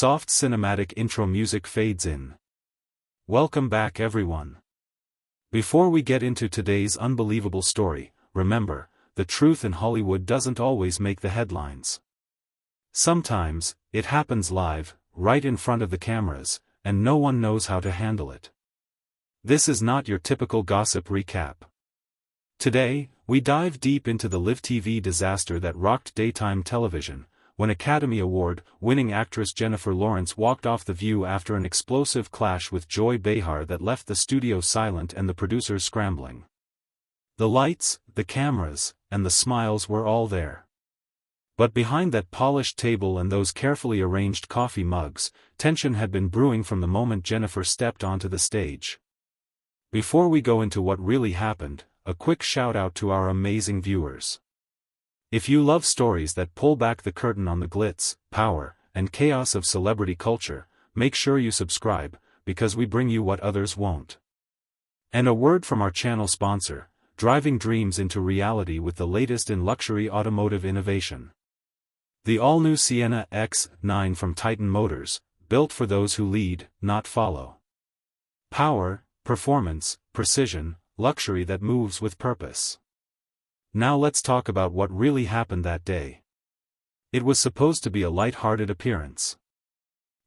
soft cinematic intro music fades in. Welcome back everyone. Before we get into today's unbelievable story, remember, the truth in Hollywood doesn't always make the headlines. Sometimes, it happens live, right in front of the cameras, and no one knows how to handle it. This is not your typical gossip recap. Today, we dive deep into the live TV disaster that rocked daytime television, when Academy Award-winning actress Jennifer Lawrence walked off The View after an explosive clash with Joy Behar that left the studio silent and the producers scrambling. The lights, the cameras, and the smiles were all there. But behind that polished table and those carefully arranged coffee mugs, tension had been brewing from the moment Jennifer stepped onto the stage. Before we go into what really happened, a quick shout-out to our amazing viewers. If you love stories that pull back the curtain on the glitz, power, and chaos of celebrity culture, make sure you subscribe, because we bring you what others won't. And a word from our channel sponsor, driving dreams into reality with the latest in luxury automotive innovation. The all-new Sienna X9 from Titan Motors, built for those who lead, not follow. Power, performance, precision, luxury that moves with purpose. Now let's talk about what really happened that day. It was supposed to be a light-hearted appearance.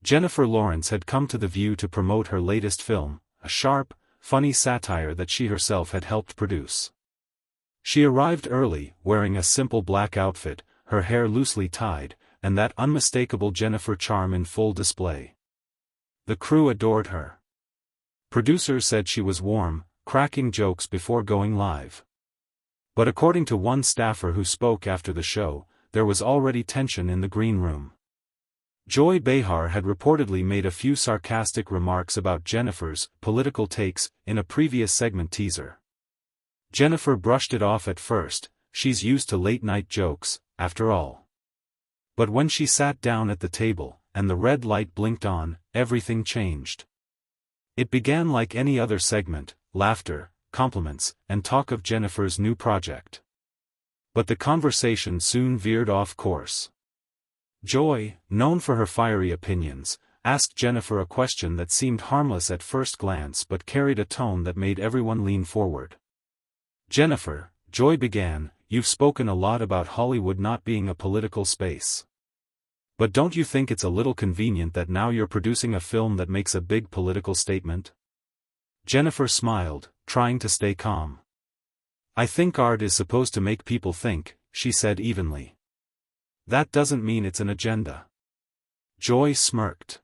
Jennifer Lawrence had come to The View to promote her latest film, a sharp, funny satire that she herself had helped produce. She arrived early, wearing a simple black outfit, her hair loosely tied, and that unmistakable Jennifer charm in full display. The crew adored her. Producers said she was warm, cracking jokes before going live. But according to one staffer who spoke after the show, there was already tension in the green room. Joy Behar had reportedly made a few sarcastic remarks about Jennifer's political takes in a previous segment teaser. Jennifer brushed it off at first, she's used to late-night jokes, after all. But when she sat down at the table, and the red light blinked on, everything changed. It began like any other segment, laughter, compliments, and talk of Jennifer's new project. But the conversation soon veered off course. Joy, known for her fiery opinions, asked Jennifer a question that seemed harmless at first glance but carried a tone that made everyone lean forward. "Jennifer," Joy began, "you've spoken a lot about Hollywood not being a political space. But don't you think it's a little convenient that now you're producing a film that makes a big political statement?" Jennifer smiled, trying to stay calm. "I think art is supposed to make people think," she said evenly. "That doesn't mean it's an agenda." Joy smirked.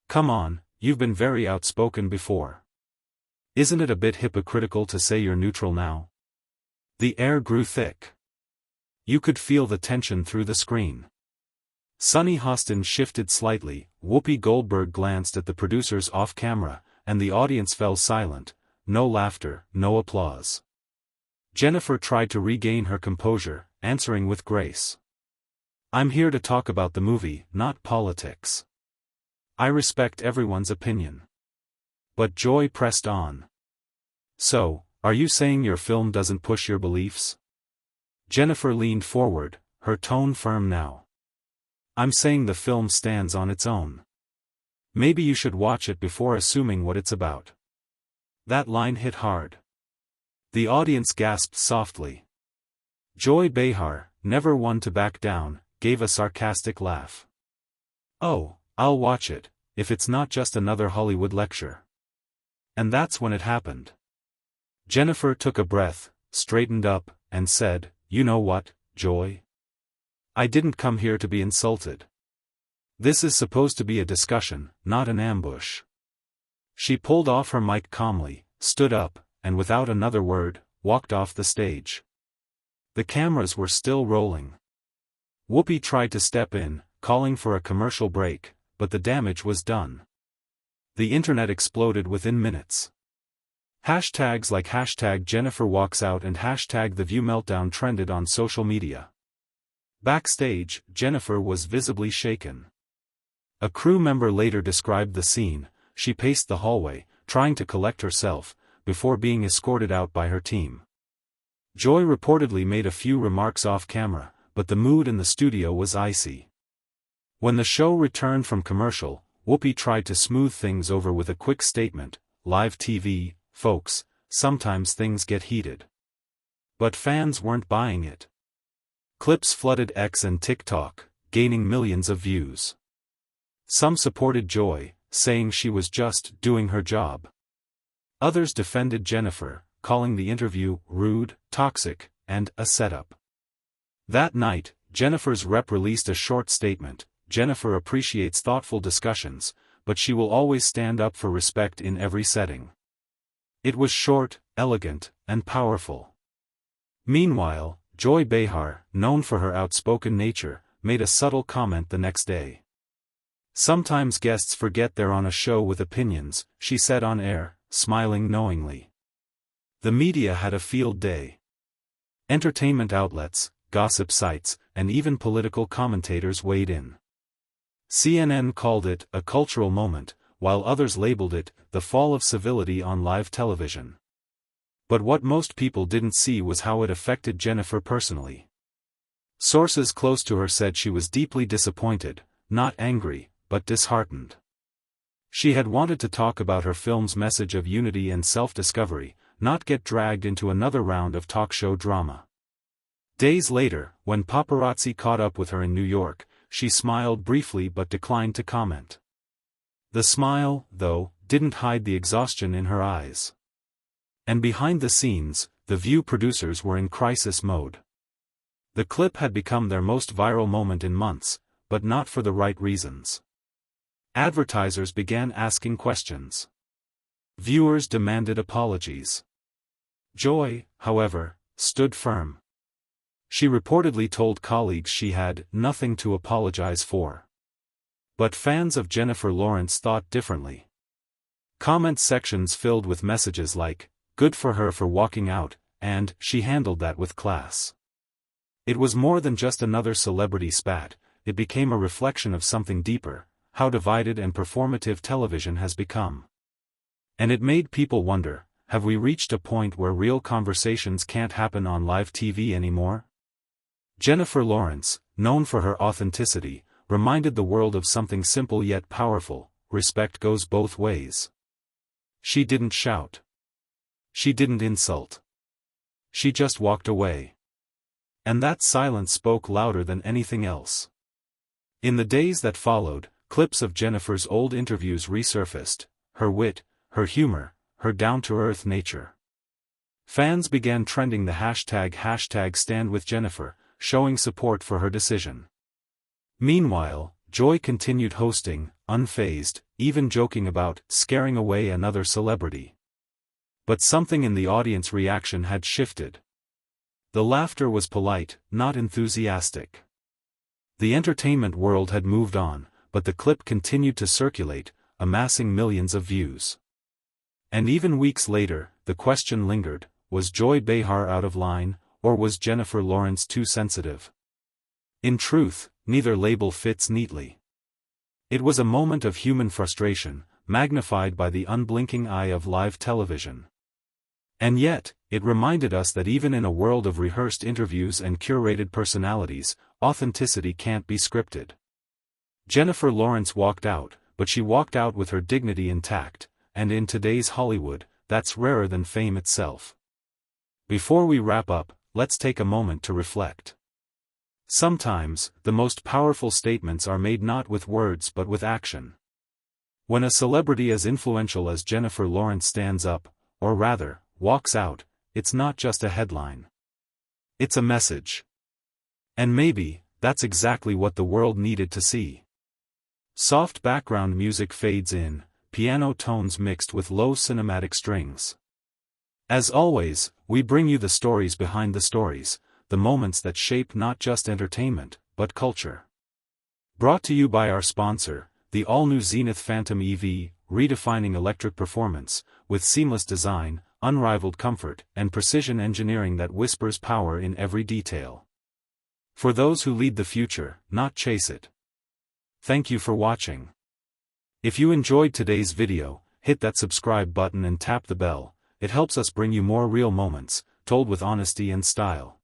"Come on, you've been very outspoken before. Isn't it a bit hypocritical to say you're neutral now?" The air grew thick. You could feel the tension through the screen. Sunny Hostin shifted slightly, Whoopi Goldberg glanced at the producers off-camera, and the audience fell silent, no laughter, no applause. Jennifer tried to regain her composure, answering with grace. "I'm here to talk about the movie, not politics. I respect everyone's opinion." But Joy pressed on. "So, are you saying your film doesn't push your beliefs?" Jennifer leaned forward, her tone firm now. "I'm saying the film stands on its own. Maybe you should watch it before assuming what it's about." That line hit hard. The audience gasped softly. Joy Behar, never one to back down, gave a sarcastic laugh. "Oh, I'll watch it, if it's not just another Hollywood lecture." And that's when it happened. Jennifer took a breath, straightened up, and said, "You know what, Joy? I didn't come here to be insulted. This is supposed to be a discussion, not an ambush." She pulled off her mic calmly, stood up, and without another word, walked off the stage. The cameras were still rolling. Whoopi tried to step in, calling for a commercial break, but the damage was done. The internet exploded within minutes. Hashtags like #JenniferWalksOut and #TheViewMeltdown trended on social media. Backstage, Jennifer was visibly shaken. A crew member later described the scene. She paced the hallway, trying to collect herself, before being escorted out by her team. Joy reportedly made a few remarks off camera, but the mood in the studio was icy. When the show returned from commercial, Whoopi tried to smooth things over with a quick statement, "Live TV, folks, sometimes things get heated." But fans weren't buying it. Clips flooded X and TikTok, gaining millions of views. Some supported Joy, saying she was just doing her job. Others defended Jennifer, calling the interview rude, toxic, and a setup. That night, Jennifer's rep released a short statement. Jennifer appreciates thoughtful discussions, but she will always stand up for respect in every setting. It was short, elegant, and powerful. Meanwhile, Joy Behar, known for her outspoken nature, made a subtle comment the next day. "Sometimes guests forget they're on a show with opinions," she said on air, smiling knowingly. The media had a field day. Entertainment outlets, gossip sites, and even political commentators weighed in. CNN called it a cultural moment, while others labeled it the fall of civility on live television. But what most people didn't see was how it affected Jennifer personally. Sources close to her said she was deeply disappointed, not angry, but disheartened. She had wanted to talk about her film's message of unity and self-discovery, not get dragged into another round of talk show drama. Days later, when paparazzi caught up with her in New York, she smiled briefly but declined to comment. The smile, though, didn't hide the exhaustion in her eyes. And behind the scenes, the View producers were in crisis mode. The clip had become their most viral moment in months, but not for the right reasons. Advertisers began asking questions. Viewers demanded apologies. Joy, however, stood firm. She reportedly told colleagues she had nothing to apologize for. But fans of Jennifer Lawrence thought differently. Comment sections filled with messages like, "Good for her for walking out," and "She handled that with class." It was more than just another celebrity spat, it became a reflection of something deeper, how divided and performative television has become. And it made people wonder, have we reached a point where real conversations can't happen on live TV anymore? Jennifer Lawrence, known for her authenticity, reminded the world of something simple yet powerful: respect goes both ways. She didn't shout. She didn't insult. She just walked away. And that silence spoke louder than anything else. In the days that followed, clips of Jennifer's old interviews resurfaced, her wit, her humor, her down-to-earth nature. Fans began trending the hashtag #StandWithJennifer, showing support for her decision. Meanwhile, Joy continued hosting, unfazed, even joking about scaring away another celebrity. But something in the audience reaction had shifted. The laughter was polite, not enthusiastic. The entertainment world had moved on, but the clip continued to circulate, amassing millions of views. And even weeks later, the question lingered, was Joy Behar out of line, or was Jennifer Lawrence too sensitive? In truth, neither label fits neatly. It was a moment of human frustration, magnified by the unblinking eye of live television. And yet, it reminded us that even in a world of rehearsed interviews and curated personalities, authenticity can't be scripted. Jennifer Lawrence walked out, but she walked out with her dignity intact, and in today's Hollywood, that's rarer than fame itself. Before we wrap up, let's take a moment to reflect. Sometimes, the most powerful statements are made not with words but with action. When a celebrity as influential as Jennifer Lawrence stands up, or rather, walks out, it's not just a headline. It's a message. And maybe, that's exactly what the world needed to see. Soft background music fades in, piano tones mixed with low cinematic strings. As always, we bring you the stories behind the stories, the moments that shape not just entertainment, but culture. Brought to you by our sponsor, the all-new Zenith Phantom EV, redefining electric performance, with seamless design, unrivaled comfort, and precision engineering that whispers power in every detail. For those who lead the future, not chase it. Thank you for watching. If you enjoyed today's video, hit that subscribe button and tap the bell. It helps us bring you more real moments, told with honesty and style.